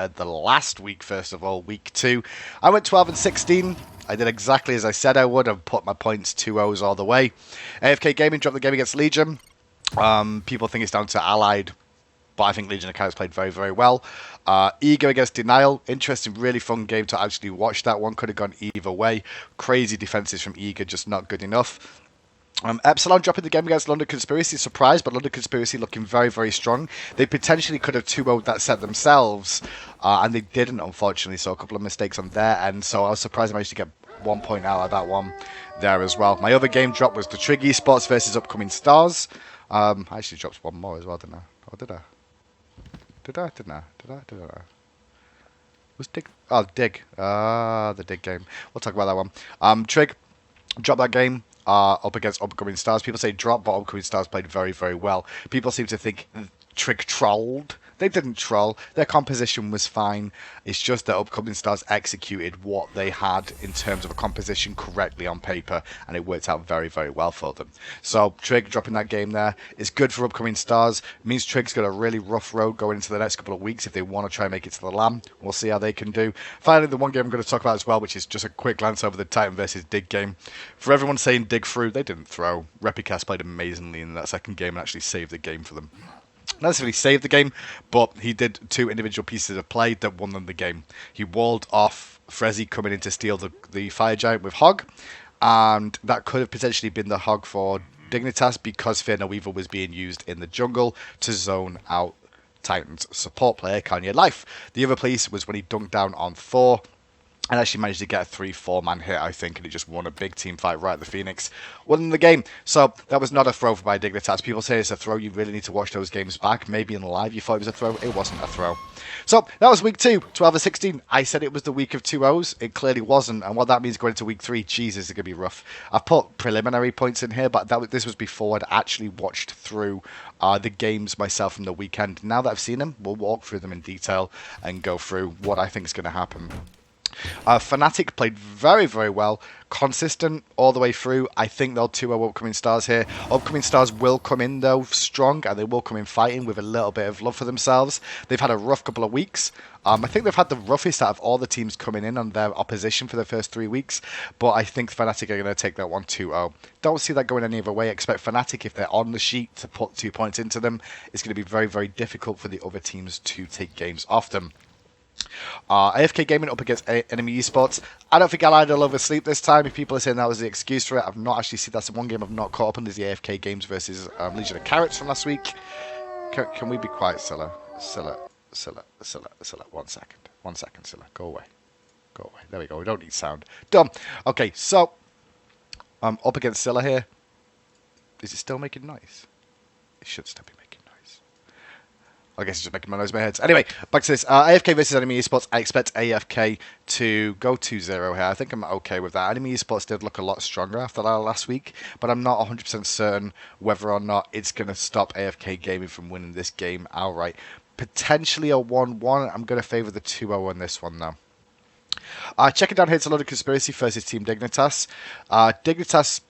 at the last week, first of all, week 2. I went 12 and 16. I did exactly as I said I would. I've put my points 2-0s all the way. AFK Gaming dropped the game against Legion. People think it's down to Allied, but I think Legion accounts played very, very well. Eager against Denial. Interesting, really fun game to actually watch. That one could have gone either way. Crazy defenses from Eager, just not good enough. Epsilon dropping the game against London Conspiracy. Surprise, but London Conspiracy looking very, very strong. They potentially could have 2-0'd that set themselves, and they didn't, unfortunately. So a couple of mistakes on their end. So I was surprised I managed to get 1 point out of that one there as well. My other game drop was the Trig Esports versus Upcoming Stars. I actually dropped one more as well, didn't I? Or did I? Did I? Was Dig? Oh, Dig. The Dig game. We'll talk about that one. Trig dropped that game. Up against Upcoming Stars. People say drop, but Upcoming Stars played very, very well. People seem to think Trig trolled. They didn't troll. Their composition was fine. It's just that Upcoming Stars executed what they had in terms of a composition correctly on paper, and it worked out very, very well for them. So Trig dropping that game there is good for Upcoming Stars. It means Trig's got a really rough road going into the next couple of weeks if they want to try and make it to the LAN. We'll see how they can do. Finally, the one game I'm going to talk about as well, which is just a quick glance over the Titan versus Dig game. For everyone saying Dig through, they didn't throw. Repicast played amazingly in that second game and actually saved the game for them. Not necessarily saved the game, but he did 2 individual pieces of play that won them the game. He walled off Frezzy coming in to steal the Fire Giant with Hog, and that could have potentially been the Hog for Dignitas because Fear No Evil was being used in the jungle to zone out Titan's support player, Kanye Life. The other piece was when he dunked down on Thor, and actually managed to get a 3-4 man hit, I think, and he just won a big team fight right at the Phoenix. Won the game. So that was not a throw by Dignitas. People say it's a throw. You really need to watch those games back. Maybe in live you thought it was a throw. It wasn't a throw. So that was week 2, 12 and 16. I said it was the week of 2-0s. It clearly wasn't. And what that means going into week 3, Jesus, it's going to be rough. I've put preliminary points in here, but this was before I'd actually watched through the games myself from the weekend. Now that I've seen them, we'll walk through them in detail and go through what I think is going to happen. Fnatic played very, very well. Consistent all the way through. I think they'll 2-0 Upcoming Stars here. Upcoming Stars will come in, though, strong, and they will come in fighting with a little bit of love for themselves. They've had a rough couple of weeks. I think they've had the roughest out of all the teams coming in on their opposition for the first 3 weeks, but I think Fnatic are going to take that one 2-0. Don't see that going any other way. Expect Fnatic, if they're on the sheet, to put 2 points into them. It's going to be very, very difficult for the other teams to take games off them. AFK Gaming up against Enemy Esports. I don't think Allied will oversleep this time. If people are saying that was the excuse for it, I've not actually seen. That's the one game I've not caught up on. Is the AFK Games versus Legion of Carrots from last week. Can we be quiet, Scylla? Scylla. 1 second. 1 second, Scylla. Go away. There we go. We don't need sound. Done. Okay, so I'm up against Scylla here. Is it still making noise? It should still be making noise. I guess it's just making my noise in my head. Anyway, back to this. AFK versus Enemy Esports. I expect AFK to go 2-0 here. I think I'm okay with that. Enemy Esports did look a lot stronger after that last week, but I'm not 100% certain whether or not it's going to stop AFK Gaming from winning this game outright. Potentially a 1-1. I'm going to favour the 2-0 on this one, though. Checking down here to London Conspiracy versus Team Dignitas. Dignitas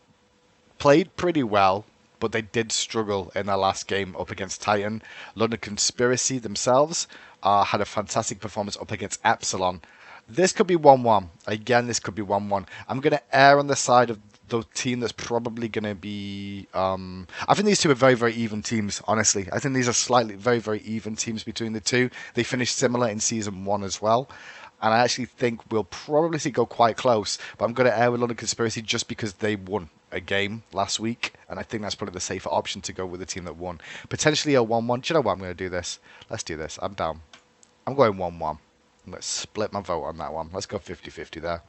played pretty well, but they did struggle in their last game up against Titan. London Conspiracy themselves had a fantastic performance up against Epsilon. This could be 1-1. Again, this could be 1-1. I'm going to err on the side of the team that's probably going to be... I think these two are very, very even teams, honestly. I think these are slightly very, very even teams between the two. They finished similar in Season 1 as well. And I actually think we'll probably see go quite close. But I'm going to err with London Conspiracy just because they won a game last week, and I think that's probably the safer option to go with the team that won. Potentially a 1-1. Do you know what? I'm going to do this. Let's do this. I'm down. I'm going 1-1. Let's split my vote on that one. Let's go 50-50 there.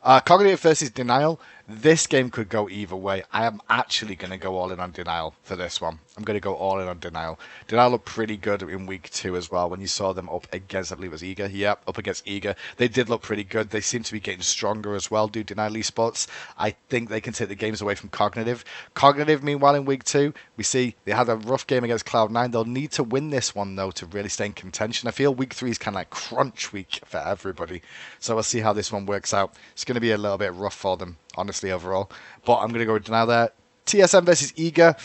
Cognitive versus Denial. This game could go either way. I am actually going to go all in on Denial for this one. I'm going to go all in on Denial. Denial looked pretty good in week 2 as well when you saw them up against, I believe it was Eager. Yep, up against Eager. They did look pretty good. They seem to be getting stronger as well, do Denial Esports. I think they can take the games away from Cognitive. Cognitive, meanwhile, in week 2, we see they had a rough game against Cloud9. They'll need to win this one, though, to really stay in contention. I feel week 3 is kind of like crunch week for everybody. So we'll see how this one works out. It's going to be a little bit rough for them, honestly, overall. But I'm going to go with Denial there. TSM versus Eager.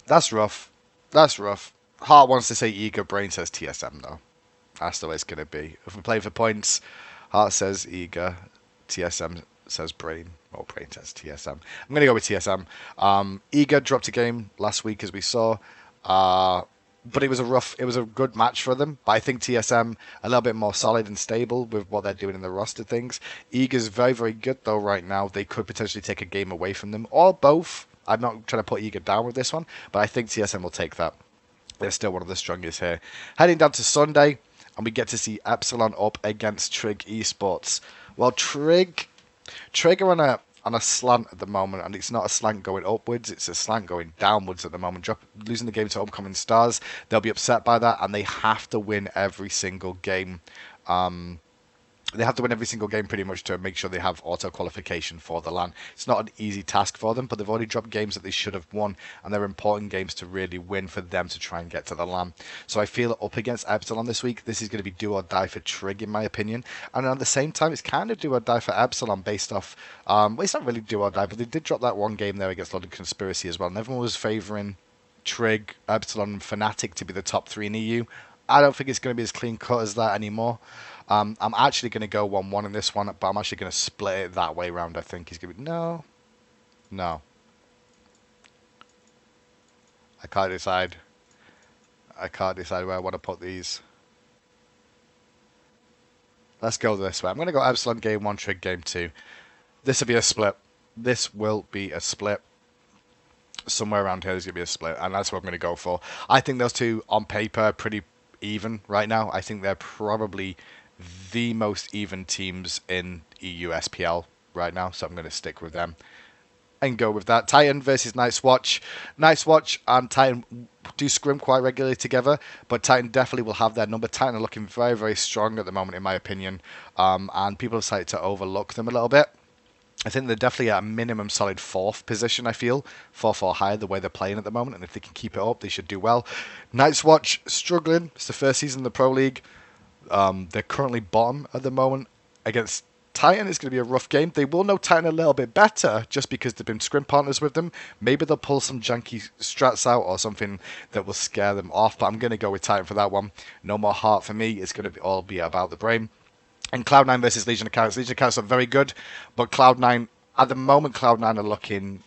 That's rough. That's rough. Heart wants to say Eager, Brain says TSM though. That's the way it's going to be. If we play for points, Heart says Eager, TSM says Brain. Or Brain says TSM. I'm going to go with TSM. Eager dropped a game last week, as we saw. But it was a good match for them. But I think TSM a little bit more solid and stable with what they're doing in the roster things. Eager's very, very good though right now. They could potentially take a game away from them, or both. I'm not trying to put Eager down with this one, but I think TSM will take that. They're still one of the strongest here. Heading down to Sunday, and we get to see Epsilon up against Trig Esports. Well, Trig are on a slant at the moment, and it's not a slant going upwards, it's a slant going downwards at the moment. Losing the game to Upcoming Stars, they'll be upset by that, and they have to win every single game. They have to win every single game pretty much to make sure they have auto qualification for the LAN. It's not an easy task for them, but they've already dropped games that they should have won, and they're important games to really win for them to try and get to the LAN. So I feel up against Epsilon this week, this is going to be do or die for Trig in my opinion. And at the same time, it's kind of do or die for Epsilon based off, well, it's not really do or die, but they did drop that one game there against London Conspiracy as well, and everyone was favouring Trig, Epsilon, and Fnatic to be the top 3 in EU. I don't think it's going to be as clean cut as that anymore. I'm actually going to go 1-1 in this one, but I'm actually going to split it that way around. I think he's going to be... No. I can't decide. Where I want to put these. Let's go this way. I'm going to go Epsilon game 1, Trig game 2. This will be a split. Somewhere around here is going to be a split, and that's what I'm going to go for. I think those two, on paper, are pretty even right now. I think they're probably the most even teams in EU SPL right now, so I'm going to stick with them and go with that. Titan versus Night's Watch. Night's Watch and Titan do scrim quite regularly together, but Titan definitely will have their number. Titan are looking very, very strong at the moment, in my opinion, and people have started to overlook them a little bit. I think they're definitely at a minimum solid 4th position, I feel. 4th or higher, the way they're playing at the moment, and if they can keep it up, they should do well. Night's Watch, struggling. It's the first season in the Pro League. They're currently bottom at the moment. Against Titan, it's going to be a rough game. They will know Titan a little bit better just because they've been scrim partners with them. Maybe they'll pull some janky strats out or something that will scare them off, but I'm going to go with Titan for that one. No more heart for me. It's going to all be about the brain. And Cloud9 versus Legion accounts. Legion accounts are very good, but Cloud9, at the moment, Cloud9 are looking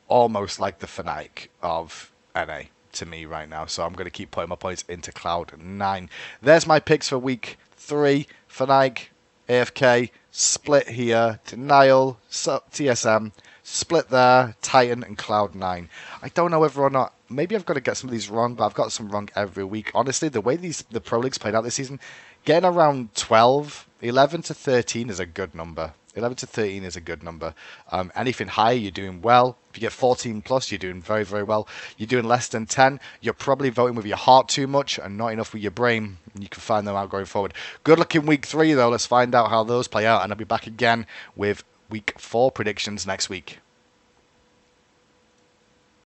almost like the Fnatic of NA to me right now. So I'm going to keep putting my points into Cloud9. There's my picks for week 3. Fnatic, AFK, split here, Denial, TSM, split there, Titan and Cloud9. I don't know whether or not, maybe I've got to get some of these wrong, but I've got some wrong every week. Honestly, the way the Pro Leagues played out this season, getting around 12, 11 to 13 is a good number. 11 to 13 is a good number. Anything higher, you're doing well. If you get 14 plus, you're doing very, very well. You're doing less than 10, you're probably voting with your heart too much and not enough with your brain. You can find them out going forward. Good luck in week 3, though. Let's find out how those play out. And I'll be back again with week 4 predictions next week.